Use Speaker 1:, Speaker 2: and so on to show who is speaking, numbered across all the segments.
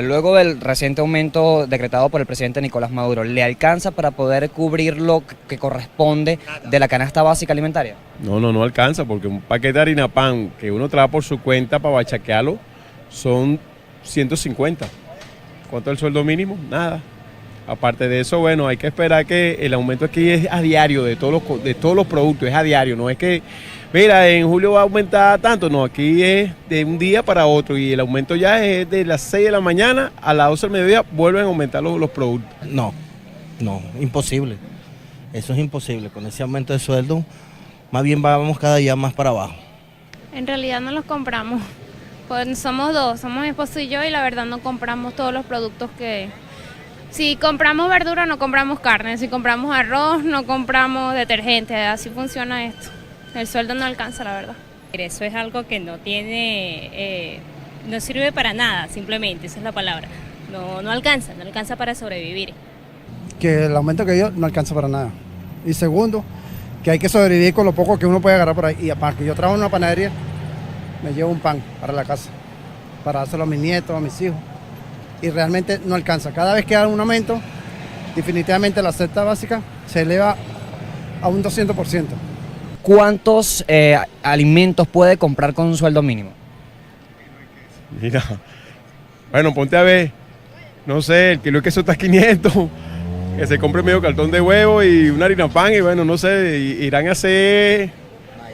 Speaker 1: Luego del reciente aumento decretado por el presidente Nicolás Maduro, ¿le alcanza para poder cubrir lo que corresponde de la canasta básica alimentaria?
Speaker 2: No alcanza, porque un paquete de harina pan que uno trae por su cuenta para bachaquearlo son 150. ¿Cuánto es el sueldo mínimo? Nada. Aparte de eso, bueno, hay que esperar que el aumento aquí es a diario de todos los productos, es a diario, no es que, mira, en julio va a aumentar tanto, no, aquí es de un día para otro y el aumento ya es de las 6 de la mañana a las 12 del mediodía vuelven a aumentar los productos.
Speaker 3: No, imposible, eso es imposible, con ese aumento de sueldo, más bien vamos cada día más para abajo.
Speaker 4: En realidad no los compramos, pues somos dos, somos mi esposo y yo, y la verdad no compramos todos los productos que... Si compramos verdura no compramos carne, si compramos arroz no compramos detergente, así funciona esto. El sueldo no alcanza, la verdad.
Speaker 5: Eso es algo que no tiene, no sirve para nada, simplemente, esa es la palabra. No alcanza para sobrevivir.
Speaker 6: Que el aumento que dio no alcanza para nada. Y segundo, que hay que sobrevivir con lo poco que uno puede agarrar por ahí. Y aparte que yo trabajo en una panadería, me llevo un pan para la casa, para dárselo a mis nietos, a mis hijos. Y realmente no alcanza. Cada vez que hay un aumento, definitivamente la cesta básica se eleva a un 200%.
Speaker 1: ¿Cuántos alimentos puede comprar con un sueldo mínimo?
Speaker 2: Mira, bueno, ponte a ver, no sé, el kilo de queso está 500, que se compre medio cartón de huevo y una harina pan y bueno, no sé, irán a hacer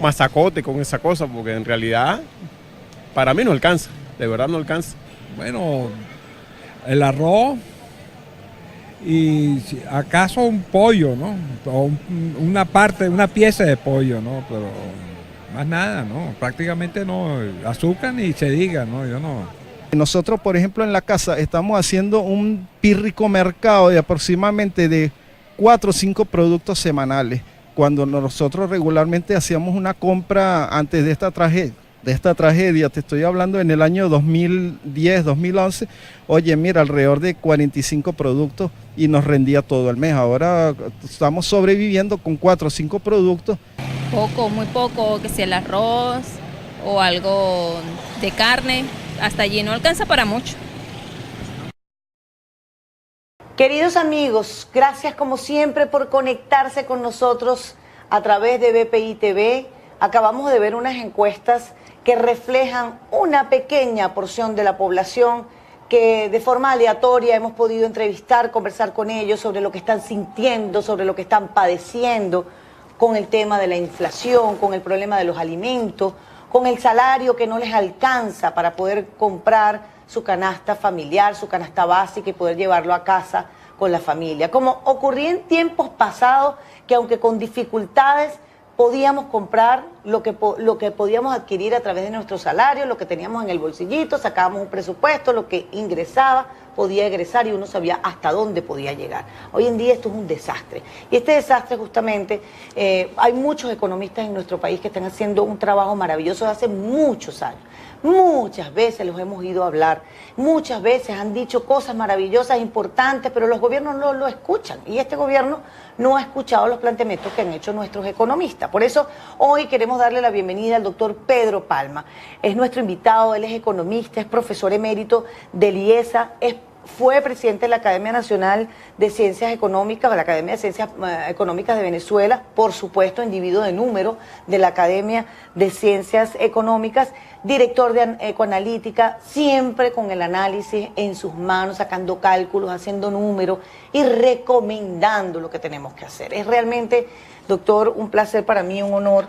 Speaker 2: masacote con esa cosa, porque en realidad para mí no alcanza, de verdad no alcanza.
Speaker 7: Bueno, el arroz y si acaso un pollo, ¿no? O una pieza de pollo, ¿no? Pero más nada, ¿no? Prácticamente no, azúcar ni se diga, ¿no? Yo no.
Speaker 8: Nosotros, por ejemplo, en la casa estamos haciendo un pírrico mercado de aproximadamente de 4 o 5 productos semanales, cuando nosotros regularmente hacíamos una compra antes de esta tragedia, te estoy hablando en el año 2010, 2011, oye, mira, alrededor de 45 productos y nos rendía todo el mes. Ahora estamos sobreviviendo con 4 o 5 productos.
Speaker 5: Poco, muy poco, que sea el arroz o algo de carne, hasta allí no alcanza para mucho.
Speaker 9: Queridos amigos, gracias como siempre por conectarse con nosotros a través de BPI TV. Acabamos de ver unas encuestas que reflejan una pequeña porción de la población que de forma aleatoria hemos podido entrevistar, conversar con ellos sobre lo que están sintiendo, sobre lo que están padeciendo con el tema de la inflación, con el problema de los alimentos, con el salario que no les alcanza para poder comprar su canasta familiar, su canasta básica y poder llevarlo a casa con la familia. Como ocurría en tiempos pasados, que aunque con dificultades podíamos comprar lo que podíamos adquirir a través de nuestro salario, lo que teníamos en el bolsillito, sacábamos un presupuesto, lo que ingresaba podía egresar y uno sabía hasta dónde podía llegar. Hoy en día esto es un desastre. Y este desastre justamente, hay muchos economistas en nuestro país que están haciendo un trabajo maravilloso desde hace muchos años. Muchas veces los hemos ido a hablar, muchas veces han dicho cosas maravillosas, importantes, pero los gobiernos no lo escuchan. Y este gobierno no ha escuchado los planteamientos que han hecho nuestros economistas. Por eso hoy queremos darle la bienvenida al doctor Pedro Palma. Es nuestro invitado, él es economista, es profesor emérito del IESA, fue presidente de la Academia Nacional de Ciencias Económicas, de la Academia de Ciencias Económicas de Venezuela, por supuesto, individuo de número de la Academia de Ciencias Económicas, director de Ecoanalítica, siempre con el análisis en sus manos, sacando cálculos, haciendo números y recomendando lo que tenemos que hacer. Es realmente, doctor, un placer para mí, un honor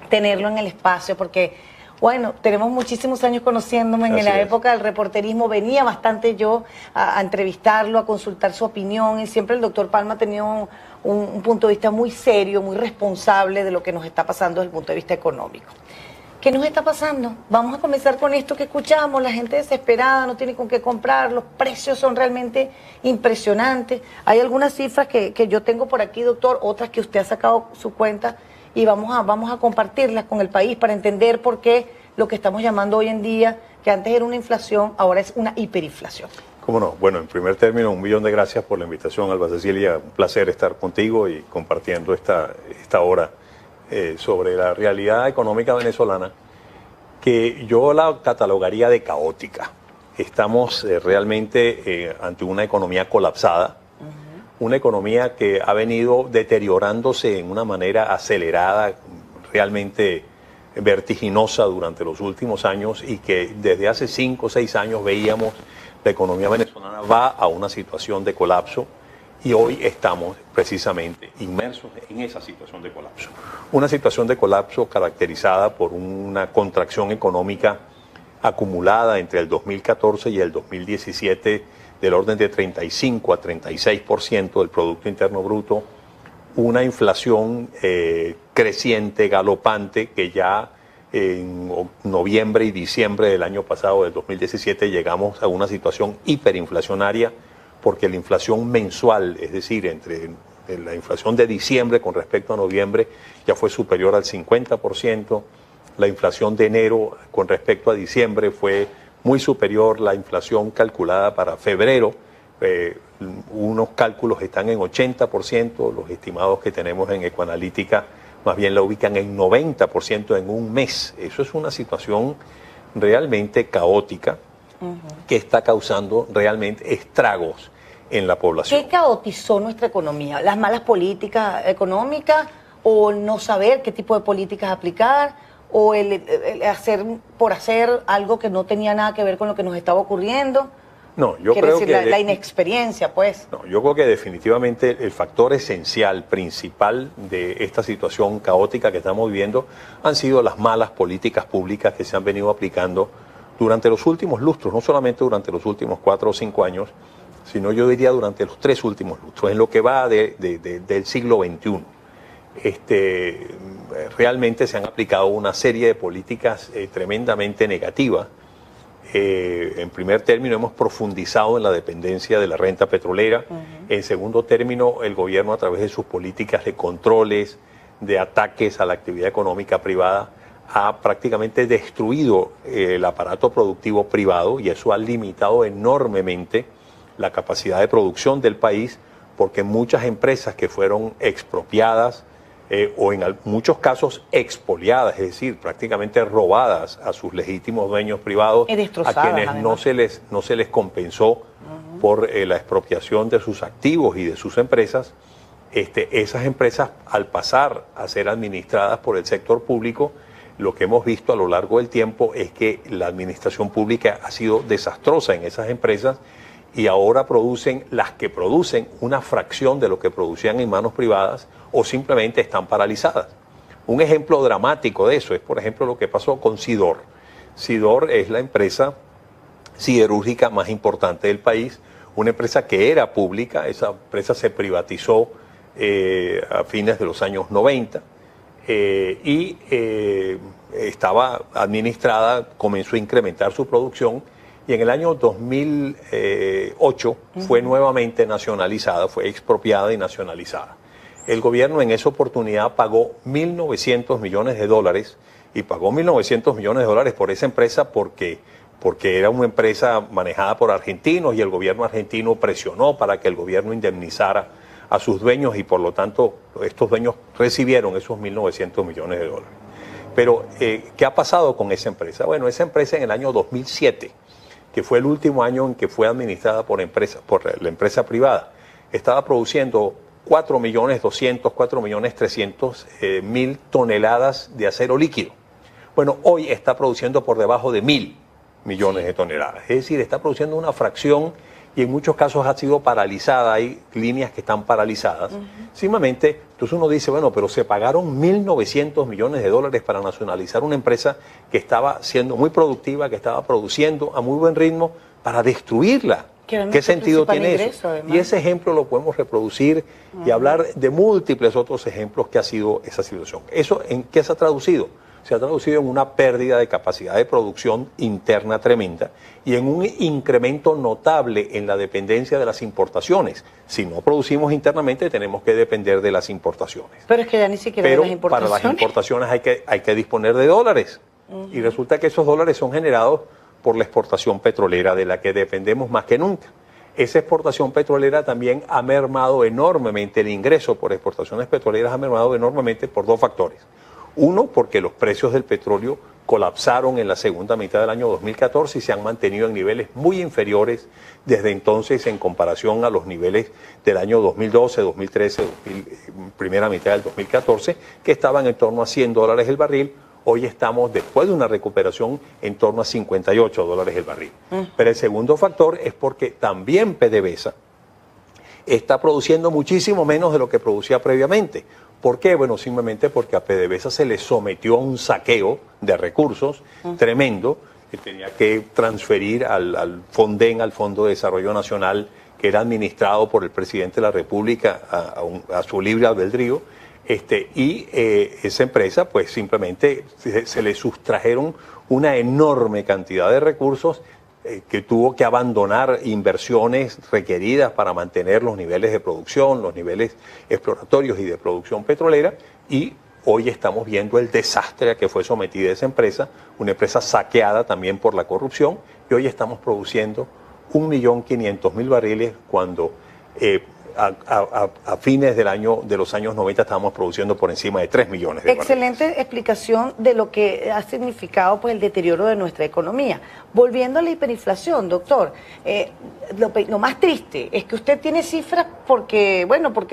Speaker 9: tenerlo en el espacio, porque bueno, tenemos muchísimos años conociéndome. En la época del reporterismo venía bastante yo a entrevistarlo, a consultar su opinión, y siempre el doctor Palma tenía un punto de vista muy serio, muy responsable de lo que nos está pasando desde el punto de vista económico. ¿Qué nos está pasando? Vamos a comenzar con esto que escuchamos, la gente desesperada, no tiene con qué comprar, los precios son realmente impresionantes. Hay algunas cifras que yo tengo por aquí, doctor, otras que usted ha sacado su cuenta, y vamos a compartirlas con el país para entender por qué lo que estamos llamando hoy en día, que antes era una inflación, ahora es una hiperinflación.
Speaker 10: ¿Cómo no? Bueno, en primer término, 1.000.000 de gracias por la invitación, Alba Cecilia. Un placer estar contigo y compartiendo esta hora sobre la realidad económica venezolana, que yo la catalogaría de caótica. Estamos realmente ante una economía colapsada, una economía que ha venido deteriorándose en una manera acelerada, realmente vertiginosa durante los últimos años, y que desde hace 5 o 6 años veíamos la economía venezolana va a una situación de colapso, y hoy estamos precisamente inmersos en esa situación de colapso. Una situación de colapso caracterizada por una contracción económica acumulada entre el 2014 y el 2017 del orden de 35 a 36% del Producto Interno Bruto, una inflación creciente, galopante, que ya en noviembre y diciembre del año pasado, del 2017, llegamos a una situación hiperinflacionaria, porque la inflación mensual, es decir, entre la inflación de diciembre con respecto a noviembre, ya fue superior al 50%, la inflación de enero con respecto a diciembre fue muy superior, la inflación calculada para febrero, unos cálculos están en 80%, los estimados que tenemos en Ecoanalítica más bien la ubican en 90% en un mes. Eso es una situación realmente caótica que está causando realmente estragos en la población.
Speaker 9: ¿Qué caotizó nuestra economía? ¿Las malas políticas económicas o no saber qué tipo de políticas aplicar? ¿O el hacer por hacer algo que no tenía nada que ver con lo que nos estaba ocurriendo?
Speaker 10: No, yo
Speaker 9: Quiere
Speaker 10: creo
Speaker 9: decir,
Speaker 10: que
Speaker 9: la inexperiencia, pues.
Speaker 10: No, yo creo que definitivamente el factor esencial, principal de esta situación caótica que estamos viviendo han sido las malas políticas públicas que se han venido aplicando durante los últimos lustros, no solamente durante los últimos 4 o 5 años, sino yo diría durante los 3 últimos lustros, en lo que va del siglo XXI. Realmente se han aplicado una serie de políticas tremendamente negativas. En primer término, hemos profundizado en la dependencia de la renta petrolera. En segundo término, el gobierno, a través de sus políticas de controles, de ataques a la actividad económica privada, ha prácticamente destruido el aparato productivo privado, y eso ha limitado enormemente la capacidad de producción del país, porque muchas empresas que fueron expropiadas o en muchos casos expoliadas, es decir, prácticamente robadas a sus legítimos dueños privados, a quienes no se les compensó por la expropiación de sus activos y de sus empresas. Esas empresas, al pasar a ser administradas por el sector público, lo que hemos visto a lo largo del tiempo es que la administración pública ha sido desastrosa en esas empresas, y ahora las que producen una fracción de lo que producían en manos privadas, o simplemente están paralizadas. Un ejemplo dramático de eso es, por ejemplo, lo que pasó con Sidor. Sidor es la empresa siderúrgica más importante del país, una empresa que era pública. Esa empresa se privatizó a fines de los años 90 y estaba administrada, comenzó a incrementar su producción, y en el año 2008 fue nuevamente nacionalizada, fue expropiada y nacionalizada. El gobierno en esa oportunidad pagó $1.900 millones, y pagó $1.900 millones por esa empresa porque era una empresa manejada por argentinos, y el gobierno argentino presionó para que el gobierno indemnizara a sus dueños, y por lo tanto estos dueños recibieron esos $1.900 millones. Pero, ¿qué ha pasado con esa empresa? Bueno, esa empresa en el año 2007, que fue el último año en que fue administrada por la empresa privada, estaba produciendo 4.200.000, 4.300.000 toneladas de acero líquido. Bueno, hoy está produciendo por debajo de 1.000 millones de toneladas. Es decir, está produciendo una fracción, y en muchos casos ha sido paralizada. Hay líneas que están paralizadas. Simplemente, entonces uno dice, bueno, pero se pagaron $1.900 millones para nacionalizar una empresa que estaba siendo muy productiva, que estaba produciendo a muy buen ritmo, para destruirla. ¿Qué sentido tiene eso? Y ese ejemplo lo podemos reproducir y hablar de múltiples otros ejemplos que ha sido esa situación. ¿Eso en qué se ha traducido? Se ha traducido en una pérdida de capacidad de producción interna tremenda, y en un incremento notable en la dependencia de las importaciones. Si no producimos internamente, tenemos que depender de las importaciones.
Speaker 9: Pero es que ya ni siquiera de las importaciones.
Speaker 10: Para las importaciones hay que disponer de dólares. Y resulta que esos dólares son generados por la exportación petrolera, de la que dependemos más que nunca. Esa exportación petrolera también ha mermado enormemente, el ingreso por exportaciones petroleras ha mermado enormemente por 2 factores. Uno, porque los precios del petróleo colapsaron en la segunda mitad del año 2014 y se han mantenido en niveles muy inferiores desde entonces en comparación a los niveles del año 2012, 2013, primera mitad del 2014, que estaban en torno a $100 el barril. Hoy estamos, después de una recuperación, en torno a $58 el barril. Pero el segundo factor es porque también PDVSA está produciendo muchísimo menos de lo que producía previamente. ¿Por qué? Bueno, simplemente porque a PDVSA se le sometió a un saqueo de recursos tremendo, que tenía que transferir al FONDEN, al Fondo de Desarrollo Nacional, que era administrado por el presidente de la República a su libre albedrío, y esa empresa pues simplemente se le sustrajeron una enorme cantidad de recursos que tuvo que abandonar inversiones requeridas para mantener los niveles de producción, los niveles exploratorios y de producción petrolera, y hoy estamos viendo el desastre a que fue sometida esa empresa, una empresa saqueada también por la corrupción, y hoy estamos produciendo 1.500.000 barriles cuando a fines de los años 90 estábamos produciendo por encima de 3 millones de barriles.
Speaker 9: Excelente explicación de lo que ha significado pues el deterioro de nuestra economía. Volviendo a la hiperinflación, doctor, lo más triste es que usted tiene cifras porque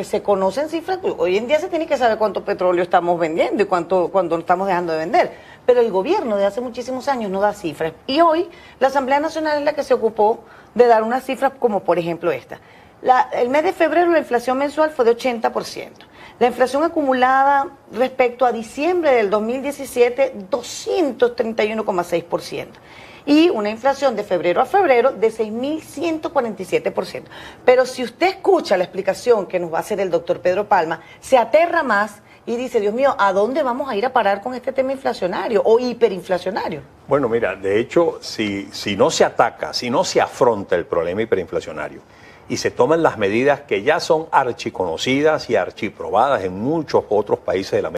Speaker 9: se conocen cifras. Hoy en día se tiene que saber cuánto petróleo estamos vendiendo y cuánto estamos dejando de vender. Pero el gobierno de hace muchísimos años no da cifras. Y hoy la Asamblea Nacional es la que se ocupó de dar unas cifras como por ejemplo esta. El mes de febrero la inflación mensual fue de 80%. La inflación acumulada respecto a diciembre del 2017, 231,6%. Y una inflación de febrero a febrero de 6.147%. Pero si usted escucha la explicación que nos va a hacer el doctor Pedro Palma, se aterra más y dice, Dios mío, ¿a dónde vamos a ir a parar con este tema inflacionario o hiperinflacionario?
Speaker 10: Bueno, mira, de hecho, si no se ataca, si no se afronta el problema hiperinflacionario, y se toman las medidas que ya son archiconocidas y archiprobadas en muchos otros países de la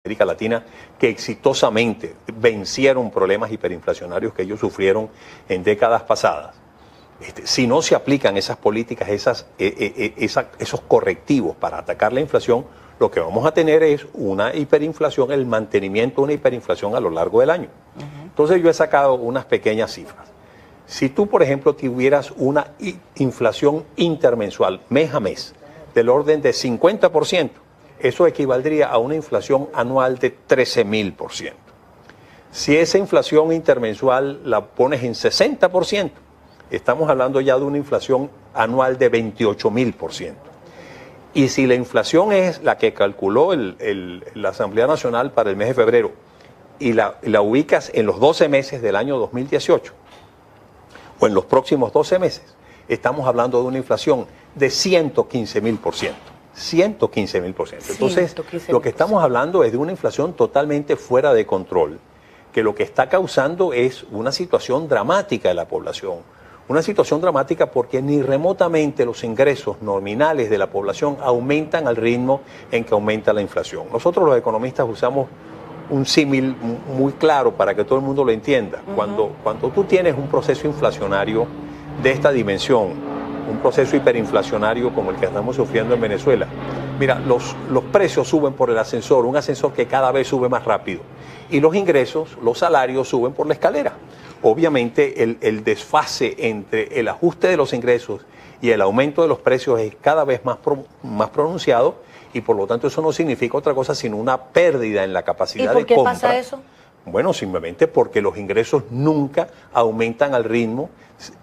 Speaker 10: América Latina, que exitosamente vencieron problemas hiperinflacionarios que ellos sufrieron en décadas pasadas. Si no se aplican esas políticas, esos correctivos para atacar la inflación, lo que vamos a tener es una hiperinflación, el mantenimiento de una hiperinflación a lo largo del año. Entonces yo he sacado unas pequeñas cifras. Si tú, por ejemplo, tuvieras una inflación intermensual, mes a mes, del orden de 50%, eso equivaldría a una inflación anual de 13.000%. Si esa inflación intermensual la pones en 60%, estamos hablando ya de una inflación anual de 28.000%. Y si la inflación es la que calculó la Asamblea Nacional para el mes de febrero y la ubicas en los 12 meses del año 2018 o en los próximos 12 meses, estamos hablando de una inflación de 115.000%. 115.000%. Entonces, lo que estamos hablando es de una inflación totalmente fuera de control, que lo que está causando es una situación dramática de la población. Una situación dramática porque ni remotamente los ingresos nominales de la población aumentan al ritmo en que aumenta la inflación. Nosotros los economistas usamos un símil muy claro para que todo el mundo lo entienda. Cuando tú tienes un proceso inflacionario de esta dimensión, un proceso hiperinflacionario como el que estamos sufriendo en Venezuela, mira, los precios suben por el ascensor, un ascensor que cada vez sube más rápido, y los ingresos, los salarios suben por la escalera. Obviamente el desfase entre el ajuste de los ingresos y el aumento de los precios es cada vez más pronunciado, y por lo tanto eso no significa otra cosa sino una pérdida en la capacidad de compra.
Speaker 9: ¿Y por qué pasa eso?
Speaker 10: Bueno, simplemente porque los ingresos nunca aumentan al ritmo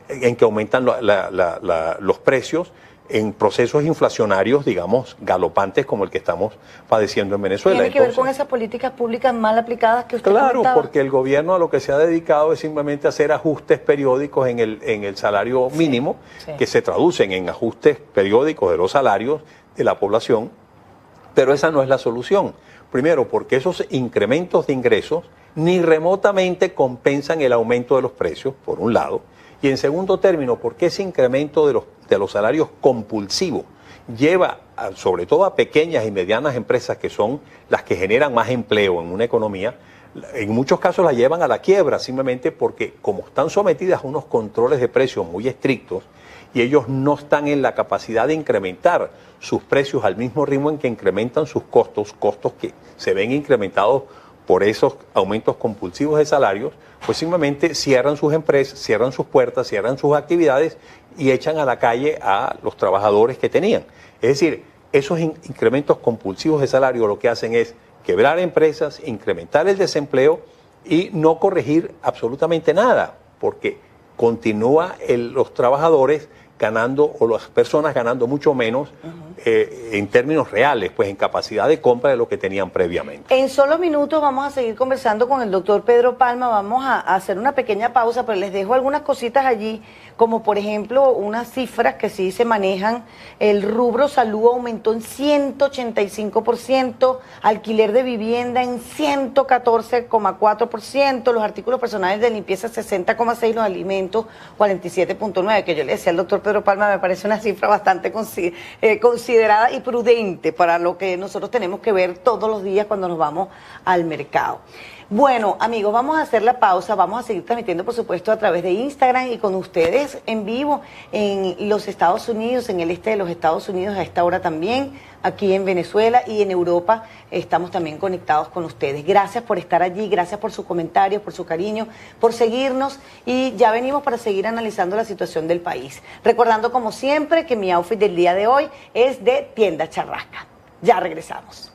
Speaker 10: en que aumentan los precios en procesos inflacionarios, digamos, galopantes como el que estamos padeciendo en Venezuela.
Speaker 9: ¿Tiene que ver con esas políticas públicas mal aplicadas que usted
Speaker 10: Claro,
Speaker 9: comentaba?
Speaker 10: porque el gobierno a lo que se ha dedicado es simplemente hacer ajustes periódicos en el salario mínimo, que se traducen en ajustes periódicos de los salarios de la población, pero esa no es la solución. Primero, porque esos incrementos de ingresos ni remotamente compensan el aumento de los precios, por un lado, y en segundo término, porque ese incremento de los salarios compulsivos lleva sobre todo a pequeñas y medianas empresas, que son las que generan más empleo en una economía, en muchos casos la llevan a la quiebra, simplemente porque como están sometidas a unos controles de precios muy estrictos y ellos no están en la capacidad de incrementar sus precios al mismo ritmo en que incrementan sus costos, costos que se ven incrementados por esos aumentos compulsivos de salarios, pues simplemente cierran sus empresas, cierran sus puertas, cierran sus actividades y echan a la calle a los trabajadores que tenían. Es decir, esos incrementos compulsivos de salario lo que hacen es quebrar empresas, incrementar el desempleo y no corregir absolutamente nada, porque continúa los trabajadores ganando, o las personas ganando mucho menos en términos reales, pues en capacidad de compra de lo que tenían previamente.
Speaker 9: En solo minutos vamos a seguir conversando con el doctor Pedro Palma, vamos a hacer una pequeña pausa, pero les dejo algunas cositas allí, como por ejemplo unas cifras que sí se manejan. El rubro salud aumentó en 185%, alquiler de vivienda en 114,4%, los artículos personales de limpieza 60,6%, los alimentos 47,9%, que yo le decía al doctor Pedro Palma, me parece una cifra bastante considerada y prudente para lo que nosotros tenemos que ver todos los días cuando nos vamos al mercado. Bueno, amigos, vamos a hacer la pausa, vamos a seguir transmitiendo, por supuesto, a través de Instagram y con ustedes en vivo en los Estados Unidos, en el este de los Estados Unidos a esta hora también, aquí en Venezuela y en Europa estamos también conectados con ustedes. Gracias por estar allí, gracias por sus comentarios, por su cariño, por seguirnos y ya venimos para seguir analizando la situación del país. Recordando, como siempre, que mi outfit del día de hoy es de Tienda Charrasca. Ya regresamos.